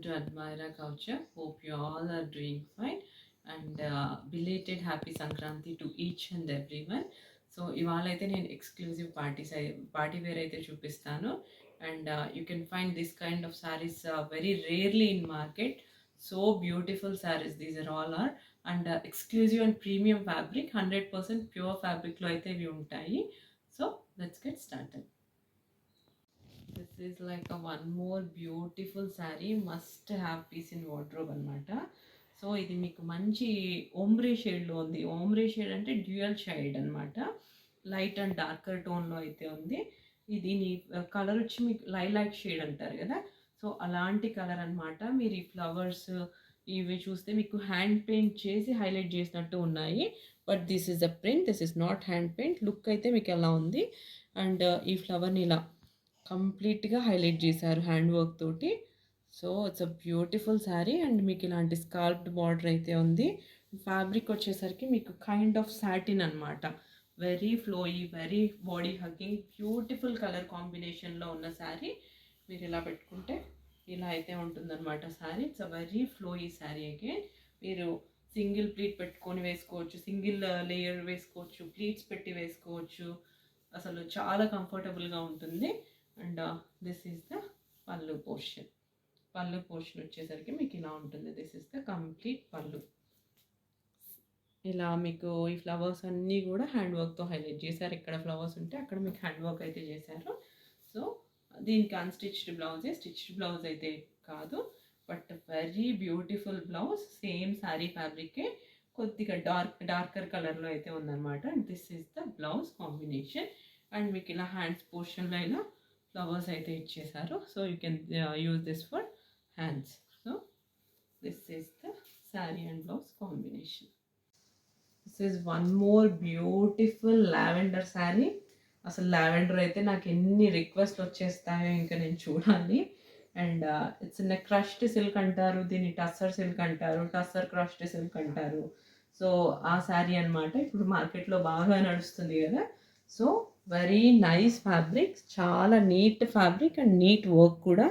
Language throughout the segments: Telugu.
to Admira Culture. Hope you all are doing fine and belated happy Sankranti to each and everyone. So ఇవాళ అయితే నేను ఎక్స్క్లూజివ్ పార్టీ వేర్ అయితే చూపిస్తాను and you can find this kind of saris very rarely in market. So beautiful saris these are all are and exclusive and premium fabric 100% pure ఫ్యాబ్రిక్లో అయితే ఇవి ఉంటాయి. So let's get started. This is like one more beautiful sari, must have piece in wardrobe అనమాట. సో ఇది మీకు మంచి ఓమ్రే షేడ్లో ఉంది. ఓమ్రే షేడ్ అంటే డ్యూయల్ షేడ్ అనమాట. లైట్ అండ్ డార్కర్ టోన్లో అయితే ఉంది. దీని కలర్ వచ్చి మీకు లైలాక్ షేడ్ అంటారు కదా, సో అలాంటి కలర్ అనమాట. మీరు ఈ ఫ్లవర్స్ ఇవి చూస్తే మీకు హ్యాండ్ పెయింట్ చేసి హైలైట్ చేసినట్టు ఉన్నాయి. But this is a print, this is not hand paint. Look అయితే మీకు ఎలా ఉంది. అండ్ ఈ ఫ్లవర్ని ఇలా కంప్లీట్గా హైలైట్ చేశారు హ్యాండ్ వర్క్ తోటి. So it's a beautiful sari and మీకు ఇలాంటి స్కాల్ప్డ్ బార్డర్ అయితే ఉంది. ఫ్యాబ్రిక్ వచ్చేసరికి మీకు కైండ్ ఆఫ్ సాటిన్ అనమాట. Very flowy, very body hugging, beautiful colour కాంబినేషన్లో ఉన్న శారీ. మీరు ఇలా పెట్టుకుంటే ఇలా అయితే ఉంటుందన్నమాట sari. It's a very flowy sari. Again మీరు సింగిల్ ప్లీట్ పెట్టుకొని వేసుకోవచ్చు, సింగిల్ లేయర్ వేసుకోవచ్చు, ప్లీట్స్ పెట్టి వేసుకోవచ్చు. అసలు చాలా కంఫర్టబుల్గా ఉంటుంది. అండ్ దిస్ ఈజ్ ద పళ్ళు పోర్షన్. పళ్ళు పోర్షన్ వచ్చేసరికి మీకు ఇలా ఉంటుంది. దిస్ ఈజ్ ద కంప్లీట్ పళ్ళు. ఇలా మీకు ఈ ఫ్లవర్స్ అన్నీ కూడా హ్యాండ్ వర్క్తో హైలైట్ చేశారు. ఎక్కడ ఫ్లవర్స్ ఉంటే అక్కడ మీకు హ్యాండ్ వర్క్ అయితే చేశారు. సో దీనికి అన్స్టిచ్డ్ బ్లౌజే, స్టిచ్డ్ బ్లౌజ్ అయితే కాదు, but very beautiful blouse. Same sari ఫ్యాబ్రికే కొద్దిగా డార్కర్ కలర్లో అయితే ఉందన్నమాట. And this is the blouse combination. And మీకు ఇలా హ్యాండ్స్ పోర్షన్లో ఇలా ఫ్లవర్స్ అయితే ఇచ్చేసారు. So you can use this for hands. So this is the sari and blouse combination. This is one more beautiful lavender sari. అసలు లావెండర్ అయితే నాకు ఎన్ని రిక్వెస్ట్లు వచ్చేస్తాయో ఇంకా నేను చూడాలి. అండ్ ఇట్స్ క్రష్డ్ సిల్క్ అంటారు, దీన్ని టస్సర్ సిల్క్ అంటారు, టస్సర్ క్రష్డ్ సిల్క్ అంటారు. సో ఆ శారీ అనమాట ఇప్పుడు మార్కెట్లో బాగా నడుస్తుంది కదా. సో వెరీ నైస్ ఫ్యాబ్రిక్, చాలా neat fabric and neat work కూడా.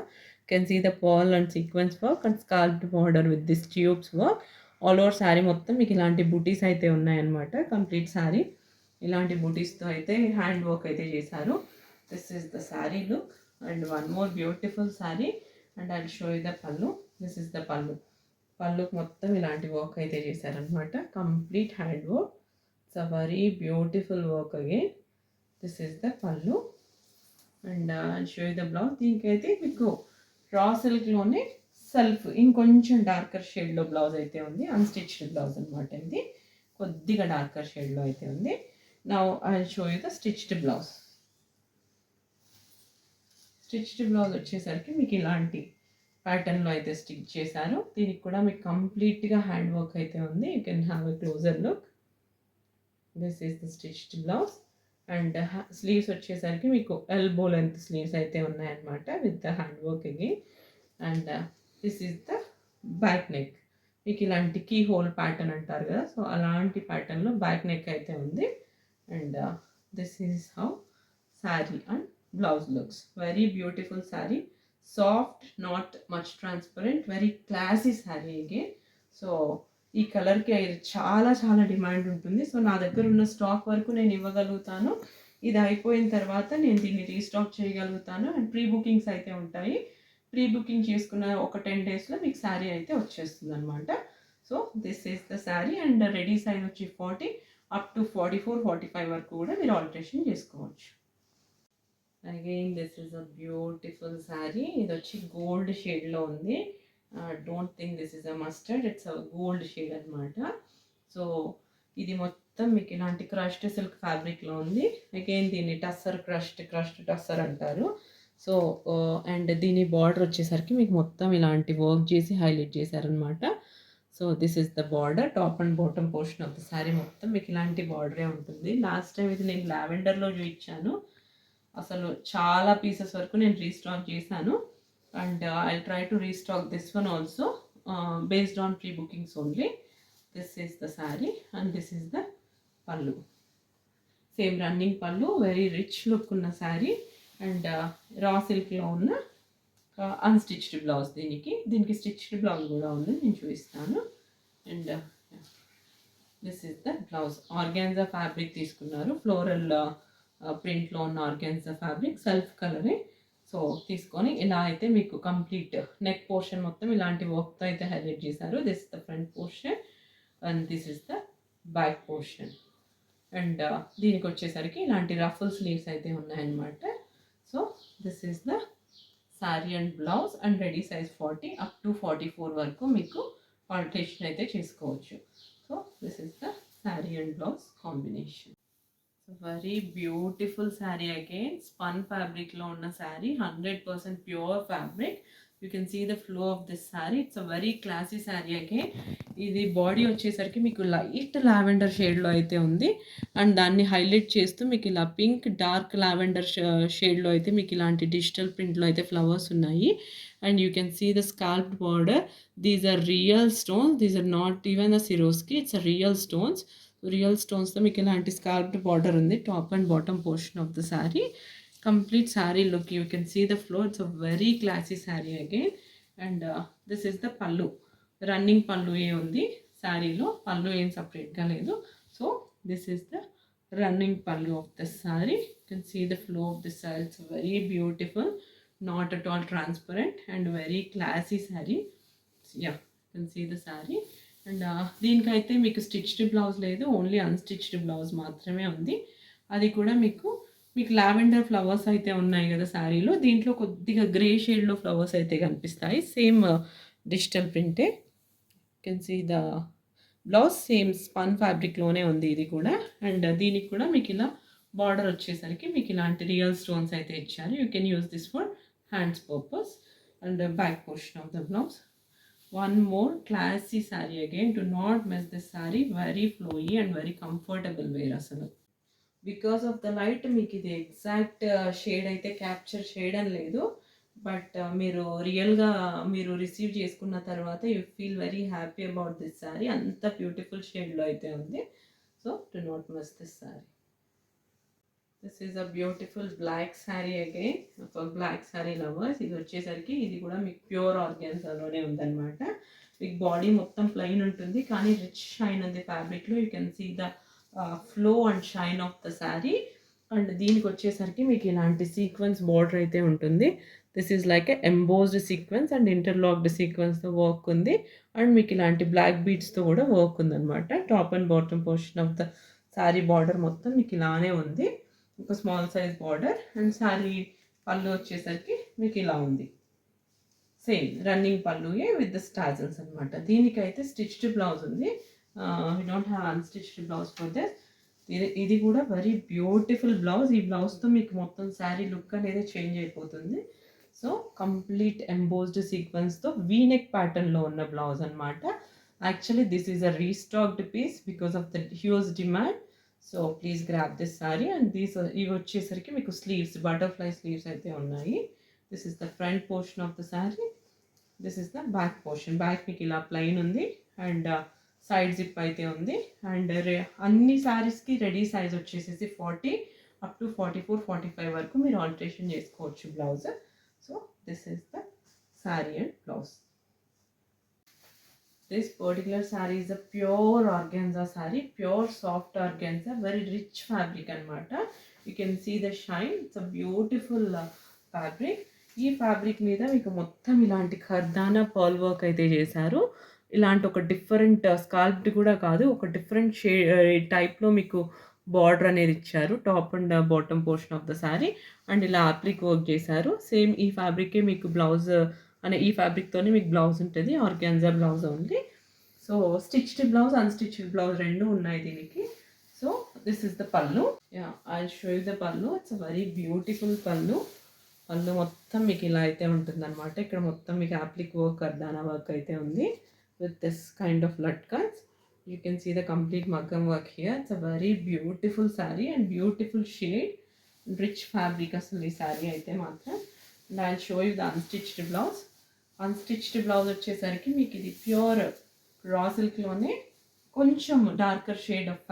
Can see the pearl and sequence work and scalloped border with this tubes work. All over sari మొత్తం మీకు ఇలాంటి బూటీస్ అయితే ఉన్నాయన్నమాట. కంప్లీట్ శారీ ఇలాంటి బూటీస్తో అయితే హ్యాండ్ వర్క్ అయితే చేశారు. This is the sari look and one more beautiful sari. And I show you the pallu. This is the pallu. పళ్ళుకి మొత్తం ఇలాంటి వర్క్ అయితే చేశారనమాట. Complete hand work. It's a very beautiful work again. This is the pallu and show you the blouse. దీనికైతే మీకు రా సిల్క్లోనే సెల్ఫ్ ఇంకొంచెం డార్కర్ షేడ్లో బ్లౌజ్ అయితే ఉంది. అన్స్టిచ్డ్ బ్లౌజ్ అనమాట. ఇది కొద్దిగా డార్కర్ షేడ్లో అయితే ఉంది. Now I show you the stitched blouse. Stitched blouse వచ్చేసరికి మీకు ఇలాంటి ప్యాటర్న్లో అయితే స్టిచ్ చేశారు. దీనికి కూడా మీకు కంప్లీట్గా హ్యాండ్ వర్క్ అయితే ఉంది. You can have a closer look. This is the stitched blouse. And sleeves వచ్చేసరికి మీకు ఎల్బో లెంత్ స్లీవ్స్ అయితే ఉన్నాయన్నమాట with the hand work again. And this is the back neck. మీకు ఇలాంటి కీ హోల్ ప్యాటర్న్ అంటారు కదా, సో అలాంటి ప్యాటర్న్లో బ్యాక్ నెక్ అయితే ఉంది. And this is how sari and blouse looks. Very beautiful sari, soft, not much transparent, very classy sari again. So ఈ కలర్కి చాలా చాలా డిమాండ్ ఉంటుంది. సో నా దగ్గర ఉన్న స్టాక్ వరకు నేను ఇవ్వగలుగుతాను. ఇది అయిపోయిన తర్వాత నేను దీన్ని రీస్టాక్ చేయగలుగుతాను. అండ్ ప్రీ బుకింగ్స్ అయితే ఉంటాయి. ప్రీ బుకింగ్ చేసుకున్న ఒక 10 డేస్లో మీకు శారీ అయితే వచ్చేస్తుంది అనమాట. So this is the sari. And ready size వచ్చి 40 అప్ టు 44-45 వరకు కూడా మీరు ఆల్టరేషన్ చేసుకోవచ్చు. Again this is a beautiful sari. ఇది వచ్చి గోల్డ్ షేడ్లో ఉంది. Don't think this is a mustard, it's a gold shade అనమాట. సో ఇది మొత్తం మీకు ఇలాంటి క్రష్డ్ సిల్క్ ఫ్యాబ్రిక్లో ఉంది. అగైన్ దీన్ని క్రష్డ్ టస్సర్ అంటారు. సో అండ్ దీని బార్డర్ వచ్చేసరికి మీకు మొత్తం ఇలాంటి వర్క్ చేసి హైలైట్ చేశారనమాట. So this is the border. Top and bottom portion of the sari మొత్తం మీకు ఇలాంటి బార్డరే ఉంటుంది. లాస్ట్ టైం ఇది నేను లావెండర్లో చూపించాను. అసలు చాలా పీసెస్ వరకు నేను రీస్టాక్ చేశాను. And I'll try to restock this one also based on pre-bookings only. This is the saree and this is the pallu. Same running pallu, very rich look unna saree and raw silk lo unna unstitched blouse దీనికి స్టిచ్డ్ బ్లౌజ్ గూడా ఉంది. నేను చూపిస్తాను. And this is the blouse. Organza fabric తీసుకున్నారు. ఫ్లోరల్ ప్రింట్‌లో ఉన్న ఆర్గాన్జా ఫ్యాబ్రిక్ సెల్ఫ్ కలరే. సో, తీసుకొని ఇలా అయితే మీకు కంప్లీట్ నెక్ పోర్షన్ మొత్తం ఇలాంటి వర్క్‌తో అయితే హైలైట్ చేశారు. This is the front portion and this is the back portion. And దీనికొచ్చేసరికి ఇలాంటి రఫుల్ స్లీవ్స్ అయితే ఉన్నాయన్నమాట. So, this is the sari and blouse and ready size 40 up to 44 వరకు మీకు ఆల్టరేషన్ అయితే చేసుకోవచ్చు. So, this is the sari and blouse combination. Very beautiful sari again spun ఫ్యాబ్రిక్లో ఉన్న sari 100% pure fabric. You can see the flow of this sari. It's a very classy sari again. ఇది బాడీ వచ్చేసరికి మీకు లైట్ లావెండర్ షేడ్లో అయితే ఉంది అండ్ దాన్ని హైలైట్ చేస్తూ మీకు ఇలా పింక్ డార్క్ లావెండర్ షేడ్లో అయితే మీకు ఇలాంటి డిజిటల్ ప్రింట్లో అయితే ఫ్లవర్స్ ఉన్నాయి. And you can see the scalloped border. These are real stones. These are not even a Swarovski. It's a real stones. Real స్టోన్స్తో మీకు ఇలాంటి స్కాల్ప్డ్ బార్డర్ ఉంది top and bottom portion of the sari. Complete sari look you can see the flow. It's a very classy sari again. And this is the pallu. Running pallu ఏ ఉంది శారీలో. పళ్ళు ఏం సపరేట్గా లేదు. So this is the running pallu of the sari. You can see the flow of the sari. It's very beautiful, not at all transparent and very classy sari. Yeah, you can see the sari. And దీనికైతే మీకు స్టిచ్డ్ బ్లౌజ్ లేదు, ఓన్లీ అన్‌స్టిచ్డ్ బ్లౌజ్ మాత్రమే ఉంది. అది కూడా మీకు లావెండర్ ఫ్లవర్స్ అయితే ఉన్నాయి కదా శారీలో. దీంట్లో కొద్దిగా గ్రే షేడ్లో ఫ్లవర్స్ అయితే కనిపిస్తాయి. సేమ్ డిజిటల్ ప్రింటే. Can see the blouse same spun ఫ్యాబ్రిక్లోనే ఉంది ఇది కూడా. అండ్ దీనికి కూడా మీకు ఇలా బార్డర్ వచ్చేసరికి మీకు ఇలాంటి రియల్ స్టోన్స్ అయితే ఇచ్చారు. You can use this for hands purpose. And back portion of the blouse. One more classy saree again. Do not miss this saree. Very flowy and very comfortable wear asalu. Because of the light మీకు ఇది ఎగ్జాక్ట్ షేడ్ అయితే క్యాప్చర్ చేయడం లేదు. బట్ మీరు రియల్గా మీరు రిసీవ్ చేసుకున్న తర్వాత you feel very happy about this sari. అంత బ్యూటిఫుల్ షేడ్లో అయితే ఉంది. So do not miss this sari. This is a beautiful black sari again for black sari lovers. ఇది వచ్చేసరికి ఇది కూడా మీకు ప్యూర్ ఆర్గాన్జాలోనే ఉందన్నమాట. మీకు బాడీ మొత్తం ప్లెయిన్ ఉంటుంది కానీ రిచ్ షైన్ ఉంది ఫ్యాబ్రిక్లో. You can see the flow and shine of the sari. And దీనికి వచ్చేసరికి మీకు ఇలాంటి సీక్వెన్స్ బార్డర్ అయితే ఉంటుంది. This is like a embossed sequence and interlocked సీక్వెన్స్తో వర్క్ ఉంది. అండ్ మీకు ఇలాంటి బ్లాక్ బీడ్స్తో కూడా వర్క్ ఉందన్నమాట. Top and bottom portion of the sari border మొత్తం మీకు ఇలానే ఉంది. ఒక small size border. And sari pallu వచ్చేసరికి మీకు ఇలా ఉంది. సేమ్ రన్నింగ్ పళ్ళుయే విత్ ద స్టాజల్స్ అనమాట. దీనికైతే స్టిచ్డ్ బ్లౌజ్ ఉంది. We don't have unstitched blouse for this. ఇది కూడా వెరీ బ్యూటిఫుల్ బ్లౌజ్. ఈ బ్లౌజ్తో మీకు మొత్తం శారీ లుక్ అనేది చేంజ్ అయిపోతుంది. సో కంప్లీట్ ఎంబోస్డ్ సీక్వెన్స్తో వీ నెక్ ప్యాటర్న్లో ఉన్న బ్లౌజ్ అనమాట. Actually this is a restocked piece because of the huge demand. So please grab this sari. And ఇవి వచ్చేసరికి మీకు స్లీవ్స్ బటర్ఫ్లై స్లీవ్స్ అయితే ఉన్నాయి. This is the front portion of the sari. This is the back portion. Back మీకు ఇలా ప్లెయిన్ ఉంది అండ్ సైడ్ జిప్ అయితే ఉంది. అండ్ అన్ని శారీస్కి రెడీ సైజ్ వచ్చేసేసి 40 అప్ టు 44, 45 వరకు మీరు ఆల్టరేషన్ చేసుకోవచ్చు blouse. So this is the sari and blouse. This particular saree is a pure organza saree, pure soft organza, very rich fabric anamata. You can see the shine. It's a beautiful fabric. ఈ ఫ్యాబ్రిక్ మీద మీకు మొత్తం ఇలాంటి ఖర్దానా పర్ల్ వర్క్ అయితే చేశారు. ఇలాంటి ఒక డిఫరెంట్ స్కాల్ప్డ్ కూడా కాదు, ఒక డిఫరెంట్ టైప్లో మీకు బార్డర్ అనేది ఇచ్చారు top and bottom portion of the sari. And ఇలా అప్లిక్ వర్క్ చేశారు. సేమ్ ఈ ఫ్యాబ్రికే మీకు బ్లౌజ్ అనే ఈ ఫ్యాబ్రిక్తోనే మీకు బ్లౌజ్ ఉంటుంది. Organza blouse only. So stitched blouse unstitched blouse రెండు ఉన్నాయి దీనికి. సో దిస్ ఇస్ ద పళ్ళు. Yeah, I show you the పళ్ళు. ఇట్స్ అ వెరీ బ్యూటిఫుల్ పళ్ళు. పళ్ళు మొత్తం మీకు ఇలా అయితే ఉంటుందన్నమాట. ఇక్కడ మొత్తం మీకు అప్లిక్ వర్క్ కర్దానా వర్క్ అయితే ఉంది విత్ దిస్ కైండ్ ఆఫ్ లట్కన్స్. You can see the complete maggam work here. It's a very beautiful sari and beautiful shade, rich fabric అసలు ఈ శారీ అయితే మాత్రం. And I show you the unstitched blouse. Unstitched blouse వచ్చేసరికి మీకు ఇది ప్యూర్ రా సిల్క్లోనే కొంచెం డార్కర్ షేడ్ ఆఫ్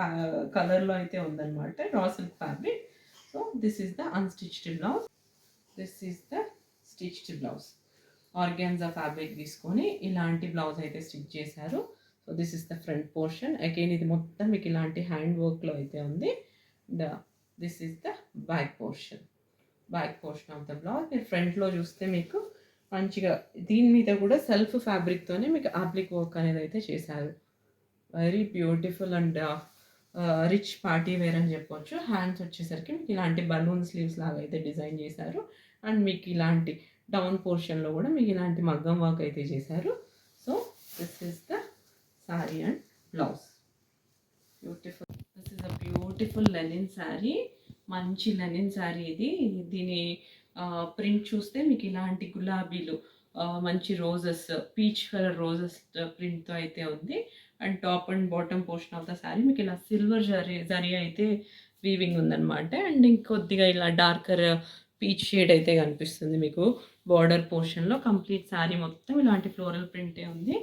కలర్లో అయితే ఉందన్నమాట. Raw silk fabric. So this is the unstitched blouse. This is the stitched blouse. Organza fabric తీసుకొని ఇలాంటి బ్లౌజ్ అయితే స్టిచ్ చేశారు. So this is the front portion. Again ఇది మొత్తం మీకు ఇలాంటి హ్యాండ్ వర్క్లో అయితే ఉంది. This is the back portion. Back portion of the blouse. మీరు ఫ్రంట్లో చూస్తే మీకు మంచిగా దీని మీద కూడా సెల్ఫ్ ఫ్యాబ్రిక్తోనే మీకు అప్లిక్ వర్క్ అనేది అయితే చేశారు. Very beautiful and rich party wear అని చెప్పొచ్చు. హ్యాండ్స్ వచ్చేసరికి మీకు ఇలాంటి బలూన్ స్లీవ్స్ లాగా అయితే డిజైన్ చేశారు. అండ్ మీకు ఇలాంటి డౌన్ పోర్షన్లో కూడా మీకు ఇలాంటి మగ్గం వర్క్ అయితే చేశారు. So this is the sorry and blouse. Beautiful. This is a beautiful Lenin sari. మంచి లెనిన్ శారీ ఇది. దీని ప్రింట్ చూస్తే మీకు ఇలాంటి గులాబీలు, మంచి రోజెస్, పీచ్ కలర్ రోజెస్ ప్రింట్తో అయితే ఉంది. And top and bottom portion of the sari మీకు ఇలా సిల్వర్ జరీ అయితే వీవింగ్ ఉందన్నమాట. అండ్ ఇంకొద్దిగా ఇలా డార్కర్ పీచ్ షేడ్ అయితే కనిపిస్తుంది మీకు బార్డర్ పోర్షన్లో. కంప్లీట్ శారీ మొత్తం ఇలాంటి ఫ్లోరల్ ప్రింటే ఉంది.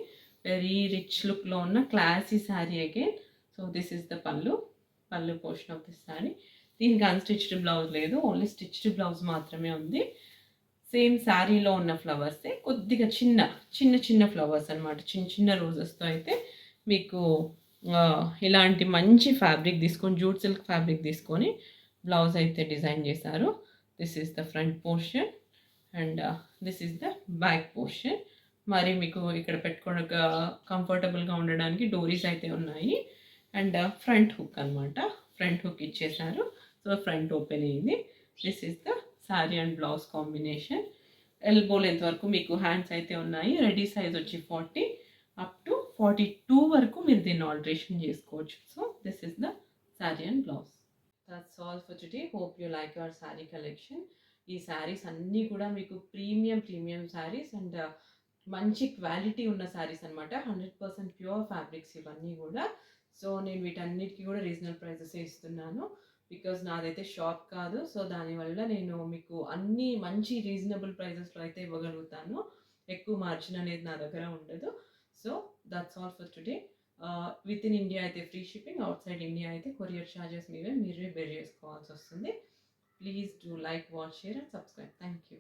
వెరీ రిచ్ లుక్లో ఉన్న classy sari again. So this is the పళ్ళు పోర్షన్ ఆఫ్ దిస్ శారీ. దీనికి అన్స్టిచ్డ్ బ్లౌజ్ లేదు, ఓన్లీ స్టిచ్డ్ బ్లౌజ్ మాత్రమే ఉంది. సేమ్ శారీలో ఉన్న ఫ్లవర్సే కొద్దిగా చిన్న చిన్న చిన్న ఫ్లవర్స్ అనమాట, చిన్న చిన్న రోజెస్తో అయితే మీకు ఇలాంటి మంచి ఫ్యాబ్రిక్ తీసుకొని, జూట్ సిల్క్ ఫ్యాబ్రిక్ తీసుకొని బ్లౌజ్ అయితే డిజైన్ చేశారు. This is the front portion and this is the back portion. మరి మీకు ఇక్కడ పెట్టుకోవడం కంఫర్టబుల్గా ఉండడానికి డోరీస్ అయితే ఉన్నాయి. అండ్ ఫ్రంట్ హుక్ అనమాట, ఫ్రంట్ హుక్ ఇచ్చేసారు. సో ఫ్రంట్ ఓపెన్ అయింది. This is the sari and blouse combination. Elbow length వరకు మీకు హ్యాండ్స్ అయితే ఉన్నాయి. రెడీ సైజ్ వచ్చి 40 అప్ టు 42 వరకు మీరు దీన్ని ఆల్టరేషన్ చేసుకోవచ్చు. So this is the sari and blouse. That's all for today. Hope you like your sari collection. ఈ శారీస్ అన్నీ కూడా మీకు ప్రీమియం శారీస్ అండ్ మంచి క్వాలిటీ ఉన్న శారీస్ అనమాట. 100% ప్యూర్ ఫ్యాబ్రిక్స్ ఇవన్నీ కూడా. సో నేను వీటన్నిటికీ కూడా రీజనల్ ప్రైజెస్ ఇస్తున్నాను, బికాజ్ నాదైతే షాప్ కాదు. సో దానివల్ల నేను మీకు అన్ని మంచి రీజనబుల్ ప్రైజెస్లో అయితే ఇవ్వగలుగుతాను. ఎక్కువ మార్జిన్ అనేది నా దగ్గర ఉండదు. So that's all for today. With in India అయితే free shipping, outside India అయితే కొరియర్ ఛార్జెస్ మీరే బేర్ చేసుకోవాల్సి వస్తుంది. Please do like, watch, share and subscribe. Thank you.